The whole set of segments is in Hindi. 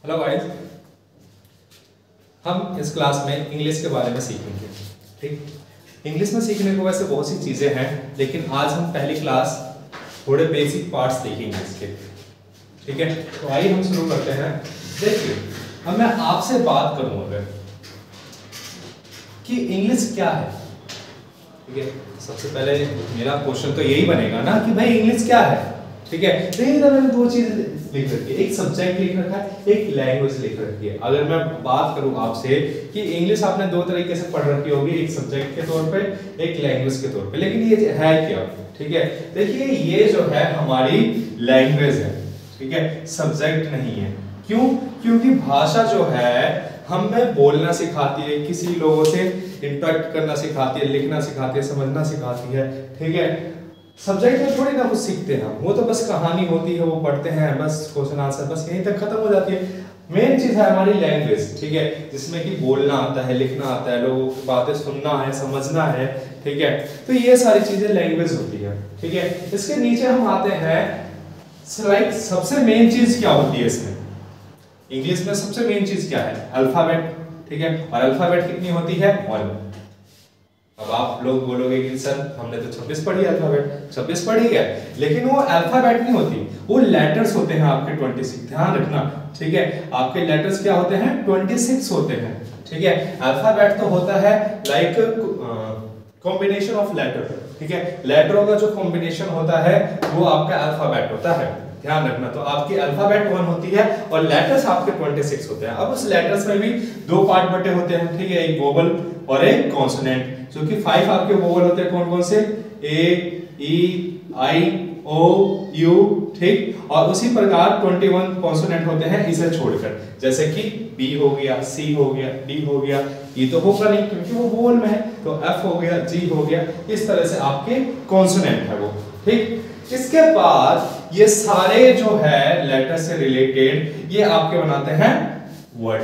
हेलो गाइस, हम इस क्लास में इंग्लिश के बारे में सीखेंगे। ठीक, इंग्लिश में सीखने को वैसे बहुत सी चीज़ें हैं, लेकिन आज हम पहली क्लास थोड़े बेसिक पार्ट्स देखेंगे इसके। ठीक है, तो आइए हम शुरू करते हैं। देखिए, अब मैं आपसे बात करूं अगर कि इंग्लिश क्या है। ठीक है, सबसे पहले मेरा क्वेश्चन तो यही बनेगा ना कि भाई इंग्लिश क्या है। ठीक है, तो इधर मैंने दो चीजें लिख रखी है, एक सब्जेक्ट लिख रखा है, एक लैंग्वेज लिख रखी है। अगर मैं बात करूं आपसे कि इंग्लिश आपने दो तरीके से पढ़ रखी होगी, एक सब्जेक्ट के तौर पे, एक लैंग्वेज के तौर पे, लेकिन ये है क्या? ठीक है, देखिए ये जो है हमारी लैंग्वेज है। ठीक है, सब्जेक्ट नहीं है। क्यों? क्योंकि भाषा जो है हमें बोलना सिखाती है, किसी लोगों से इंटरेक्ट करना सिखाती है, लिखना सिखाती है, समझना सिखाती है। ठीक है, सब्जेक्ट में थोड़ी ना कुछ सीखते हैं, वो तो बस कहानी होती है, वो पढ़ते हैं, बस क्वेश्चन आंसर बस यहीं तक खत्म हो जाती है। मेन चीज है हमारी लैंग्वेज। ठीक है, जिसमें कि बोलना आता है, लिखना आता है, लोगों की बातें सुनना है, समझना है। ठीक है, तो ये सारी चीजें लैंग्वेज होती है। ठीक है, इसके नीचे हम आते हैं, सबसे मेन चीज क्या होती है इसमें? इंग्लिश में सबसे मेन चीज क्या है? अल्फाबेट। ठीक है, और अल्फाबेट कितनी होती है? 1। अब आप लोग बोलोगे कि सर हमने तो 26 पढ़ी अल्फाबेट, 26 पढ़ी है, लेकिन वो अल्फाबेट नहीं होती, वो लेटर्स होते हैं आपके 26। ध्यान रखना। ठीक है, आपके लेटर्स क्या होते हैं? 26 होते हैं। ठीक है, अल्फाबेट तो होता है लाइक कॉम्बिनेशन ऑफ लेटर। ठीक है, लेटरों का जो कॉम्बिनेशन होता है वो आपका अल्फाबेट होता है। ध्यान रखना, तो आपकी अल्फाबेट 1 होती है और लेटर्स आपके 26 होते हैं। अब उस लेटर्स में भी दो पार्ट बटे होते हैं। ठीक है, एक वोवल और एक कॉन्सोनेंट, जो कि 5 आपके वोवल होते हैं। कौन कौन से? ए, ई, आई, ओ, यू। ठीक, और उसी प्रकार 21 कॉन्सोनेंट होते हैं इसे छोड़कर, जैसे कि बी हो गया, सी हो गया, डी हो गया। ई तो होगा नहीं क्योंकि वो वोवल में है, तो एफ हो गया, जी हो गया। इस तरह से आपके कॉन्सोनेंट है वो। ठीक, इसके बाद ये सारे जो है लेटर से रिलेटेड ये आपके बनाते हैं वर्ड।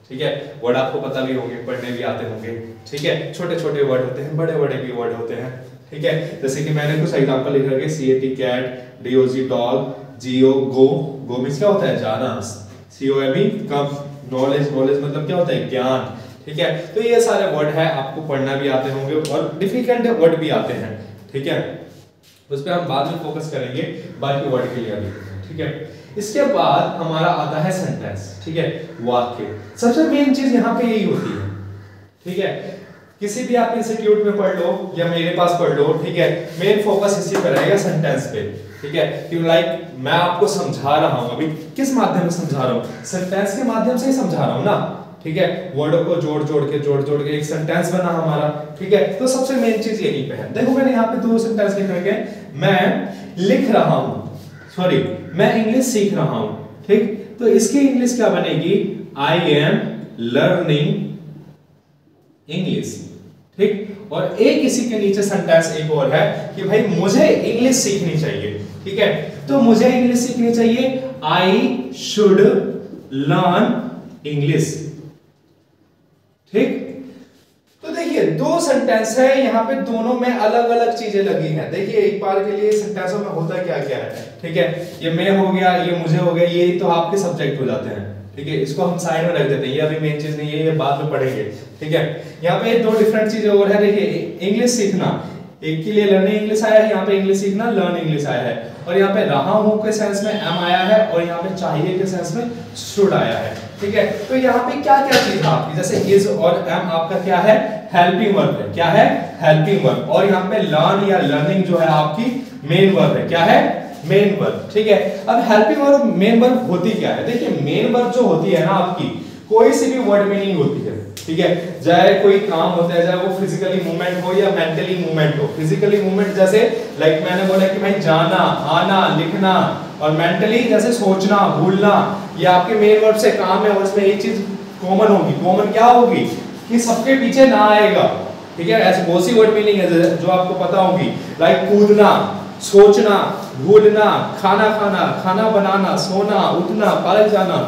ठीक है, वर्ड आपको पता भी होंगे, पढ़ने भी आते होंगे। ठीक है, छोटे छोटे वर्ड होते हैं, बड़े बड़े भी वर्ड होते हैं। ठीक है, जैसे कि मैंने कुछ एग्जांपल लिख रखे, CAT cat, DOG dog, GO go. Go means क्या होता है? जाना। COME कम। नॉलेज, नॉलेज मतलब क्या होता है? ज्ञान। ठीक है, तो ये सारे वर्ड है, आपको पढ़ना भी आते होंगे और डिफिकल्ट वर्ड भी आते हैं। ठीक है, उस पर हम बाद में फोकस करेंगे, बाकी वर्ड के लिए अभी। ठीक है, इसके बाद हमारा आता है सेंटेंस। ठीक है, वाक्य। सबसे मेन चीज यहाँ पे यही होती है। ठीक है, किसी भी आप इंस्टीट्यूट में पढ़ लो या मेरे पास पढ़ लो, ठीक है, मेन फोकस इसी पे रहेगा, सेंटेंस पे। ठीक है, क्यों? लाइक मैं आपको समझा रहा हूं, अभी किस माध्यम से समझा रहा हूं? सेंटेंस के माध्यम से ही समझा रहा हूं ना। ठीक है, वर्डों को जोड़ जोड़ के एक सेंटेंस बना हमारा। ठीक है, तो सबसे मेन चीज यही पे है। देखो मैंने यहाँ पे दो सेंटेंस लिख रखे हैं। मैं लिख रहा हूं, सॉरी मैं इंग्लिश सीख रहा हूं। ठीक, तो इसकी इंग्लिश क्या बनेगी? I am learning English. ठीक, और एक इसी के नीचे सेंटेंस एक और है कि भाई मुझे इंग्लिश सीखनी चाहिए। ठीक है, तो मुझे इंग्लिश सीखनी चाहिए, आई शुड लर्न इंग्लिश। ठीक, तो देखिए दो सेंटेंस है यहाँ पे, दोनों में अलग अलग चीजें लगी हैं। देखिए एक बार के लिए सेंटेंसों में होता क्या क्या है। ठीक है, ये मैं हो गया, ये मुझे हो गया, ये तो आपके सब्जेक्ट हो जाते हैं। ठीक है, इसको हम साइड में रख देते हैं, ये अभी मेन चीज नहीं है, ये बाद में पढ़ेंगे। ठीक है, यहाँ पे दो डिफरेंट चीजें और है। देखिए इंग्लिश सीखना, एक के लिए लर्निंग इंग्लिश आया है, यहाँ पे इंग्लिश सीखना लर्न इंग्लिश आया है, और यहाँ पे रहा हूं के सेंस में एम आया है, और यहाँ पे चाहिए के सेंस में शुड आया है। ठीक है, तो यहाँ पे क्या क्या चीज है आपकी? जैसे इज और एम आपका क्या है? हेल्पिंग वर्ब है। क्या है? Helping verb. और यहाँ पे लर्न या लर्निंग जो है आपकी मेन वर्ब है। क्या है? Main verb. ठीक है, अब हेल्पिंग वर्ब मेन वर्ब होती क्या है? देखिए मेन वर्ब जो होती है ना आपकी, कोई सी भी वर्ड में नहीं होती है। ठीक है, चाहे कोई काम होता है, चाहे वो फिजिकली मूवमेंट हो या मेंटली मूवमेंट हो। फिजिकली मूवमेंट जैसे लाइक मैंने बोला कि भाई जाना, आना, लिखना, और मेंटली जैसे सोचना, भूलना, ये आपके मेन वर्ब से काम है। और इसमें एक चीज कॉमन होगी। कॉमन क्या होगी? कि सबके पीछे ना आएगा। ठीक है, ऐसे बहुत सी वर्ड मीनिंग है जो आपको पता होगी, लाइक कूदना, सोचना, भूलना, खाना खाना, खाना बनाना, सोना, उठना, पार्क जाना।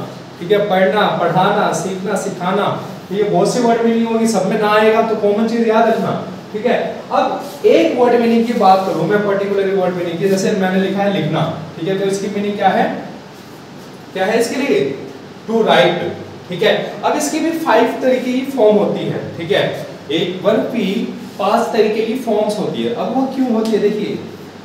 ठीक है, पढ़ना, पढ़ाना, सीखना, सिखाना, ये बहुत सी वर्ड मीनिंग होगी, सब में ना आएगा, तो कॉमन चीज याद रखना। ठीक है, अब एक वर्ड मीनिंग की बात करूं मैं, पर्टिकुलर वर्ड मीनिंग की, जैसे मैंने लिखा है लिखना। ठीक है, तो इसकी मीनिंग क्या है? क्या है इसके लिए? टू राइट, ठीक है। अब इसकी भी 5 तरीके की फॉर्म होती है, ठीक है। एक वर्ब की 5 तरीके की फॉर्म्स होती है। अब वो क्यों होती है, देखिए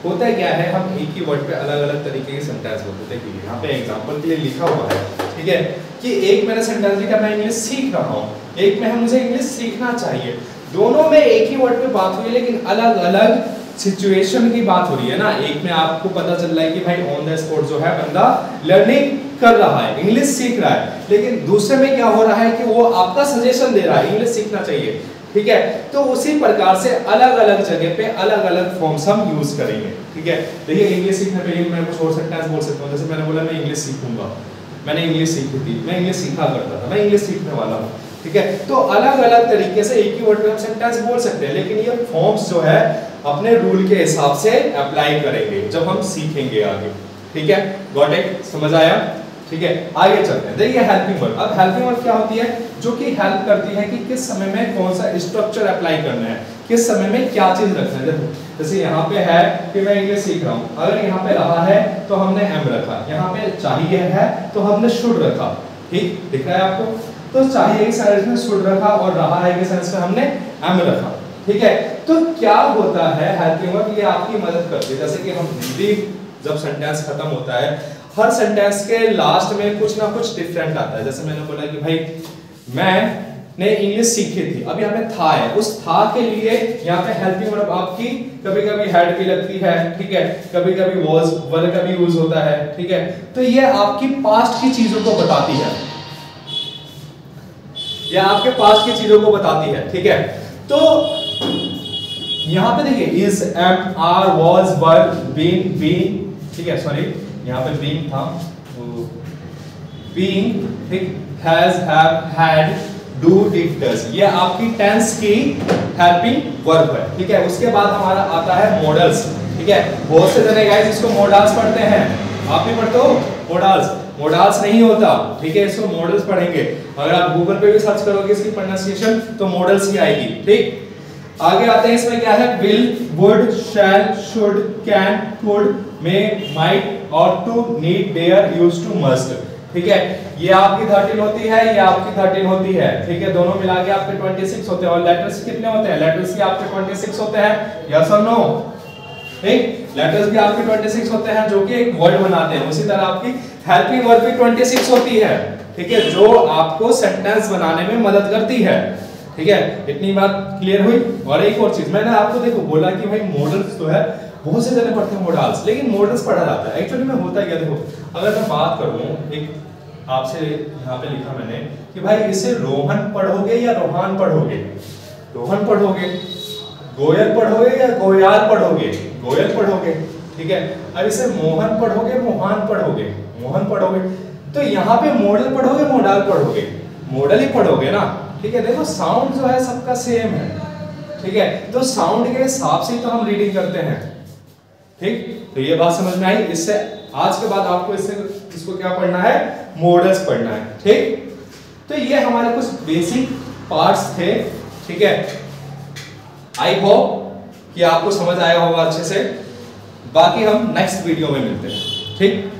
होता क्या है, हम एक ही वर्ड पे अलग अलग तरीके के सेंटेंस बोलते हैं। देखिए यहाँ पे एग्जांपल के लिए लिखा हुआ है, ठीक है, कि एक मैंने सेंटेंस लिखा मैं इंग्लिश सीख रहा हूँ, एक में है मुझे इंग्लिश सीखना चाहिए। दोनों में एक ही वर्ड पे बात हुई, लेकिन अलग अलग सिचुएशन की बात हो रही है ना। एक में आपको पता चल रहा है कि भाई ऑन द स्पॉट जो है बंदा लर्निंग कर रहा है, इंग्लिश सीख रहा है, लेकिन दूसरे में क्या हो रहा है कि वो आपका सजेशन दे रहा है इंग्लिश सीखना चाहिए, ठीक है। तो उसी प्रकार से अलग अलग जगह पे अलग अलग फॉर्म्स हम यूज करेंगे, ठीक है। देखिए इंग्लिश सीखने पे मैं कुछ और सेंटेंस बोल सकता हूँ, जैसे मैंने बोला मैं इंग्लिश सीखूंगा, मैंने इंग्लिश सीखी थी, मैं इंग्लिश सीखा करता था, मैं इंग्लिश सीखने वाला हूँ, ठीक है। तो अलग अलग तरीके से एक ही वर्ड पे हम सेंटेंस बोल सकते हैं, लेकिन ये फॉर्म्स जो है अपने रूल के हिसाब से अप्लाई करेंगे जब हम सीखेंगे आगे, ठीक है। गॉट इट, समझ आया, ठीक है। आगे चलते हैं, देखिए हेल्पिंग वर्ब। अब हेल्पिंग वर्ब क्या होती है, जो कि हेल्प करती है कि किस समय में कौन सा स्ट्रक्चर अप्लाई करना है, किस समय में क्या चीज रखना है। देखो जैसे यहाँ पे है कि मैं इंग्लिश सीख रहा हूँ, अगर यहाँ पे रहा है तो हमने एम रखा, यहाँ पे चाहिए है तो हमने शुड रखा, ठीक दिख रहा है आपको। तो चाहिए के सेंस में शुड रखा और रहा है के सेंस में हमने एम रखा, ठीक है। तो क्या होता है हेल्पिंग वर्ब, ये आपकी मदद करती है। जैसे कि हम हिंदी जब सेंटेंस खत्म होता है, हर सेंटेंस के लास्ट में कुछ ना कुछ डिफरेंट आता है। जैसे मैंने बोला कि भाई मैंने इंग्लिश सीखी थी, अब यहाँ पे था है, उस था के लिए यहाँ पे हेल्पिंग वर्ब आपकी कभी कभी हैड भी लगती है, ठीक है, कभी कभी वाज वर का भी यूज होता है, ठीक है। तो ये आपकी पास्ट की चीजों को बताती है, ये आपके पास्ट की चीजों को बताती है, ठीक है। तो यहाँ पे देखिए is, am, are, was, were, been, ठीक है, सॉरी यहाँ पे बीइंग था, बीइंग, ठीक, has, have, had, do, did, does, ये आपकी टेंस की हेल्पिंग वर्ब है, ठीक है। उसके बाद हमारा आता है मॉडल्स, ठीक है। बहुत से जने गाइस इसको मॉडल्स पढ़ते हैं, आप भी पढ़ते हो मॉडल्स, मॉडल्स नहीं होता, ठीक है, इसको मॉडल्स पढ़ेंगे। अगर आप गूगल पे भी सर्च करोगे इसकी प्रोनाउंसिएशन तो मॉडल्स ही आएगी, ठीक। आगे आते हैं, इसमें क्या है, will, would, shall, should, can, could, may, might ought to, need, dare, used to, must, ठीक है। ये आपकी 13 होती है, ये आपकी 13 होती है, ठीक है। दोनों मिला के आपके 26 होते हैं। और लेटर्स कितने होते हैं, लेटर्स भी आपके 26 होते हैं, यस और नो, ठीक। लेटर्स भी आपके 26 होते हैं जो कि एक वर्ड बनाते हैं। उसी तरह आपकी हेल्पिंग वर्ब भी 26 होती है, ठीक है, जो आपको सेंटेंस बनाने में मदद करती है, ठीक है। इतनी बात क्लियर हुई। और एक और चीज मैंने आपको देखो बोला कि भाई मॉडल्स जो है बहुत से जने पढ़ते हैं मॉडल्स, लेकिन मॉडल्स पढ़ा जाता है एक्चुअली में होता क्या, देखो अगर मैं बात करूं, एक आपसे यहाँ पे लिखा मैंने कि भाई इसे रोहन पढ़ोगे या रोहान पढ़ोगे, रोहन पढ़ोगे, गोयल पढ़ोगे या गोयाल पढ़ोगे, गोयल पढ़ोगे, ठीक है। अब इसे मोहन पढ़ोगे, मोहान पढ़ोगे, मोहन पढ़ोगे। तो यहाँ पे मॉडल पढ़ोगे, मॉडल पढ़ोगे, मॉडल ही पढ़ोगे ना, ठीक है। देखो साउंड जो है सबका सेम है, ठीक है, तो साउंड के हिसाब से तो हम रीडिंग करते हैं, ठीक। तो ये बात समझ में आई। इससे आज के बाद आपको इसको क्या पढ़ना है, मॉडल्स पढ़ना है, ठीक। तो ये हमारे कुछ बेसिक पार्ट्स थे, ठीक है। आई होप कि आपको समझ आया होगा अच्छे से। बाकी हम नेक्स्ट वीडियो में मिलते हैं, ठीक।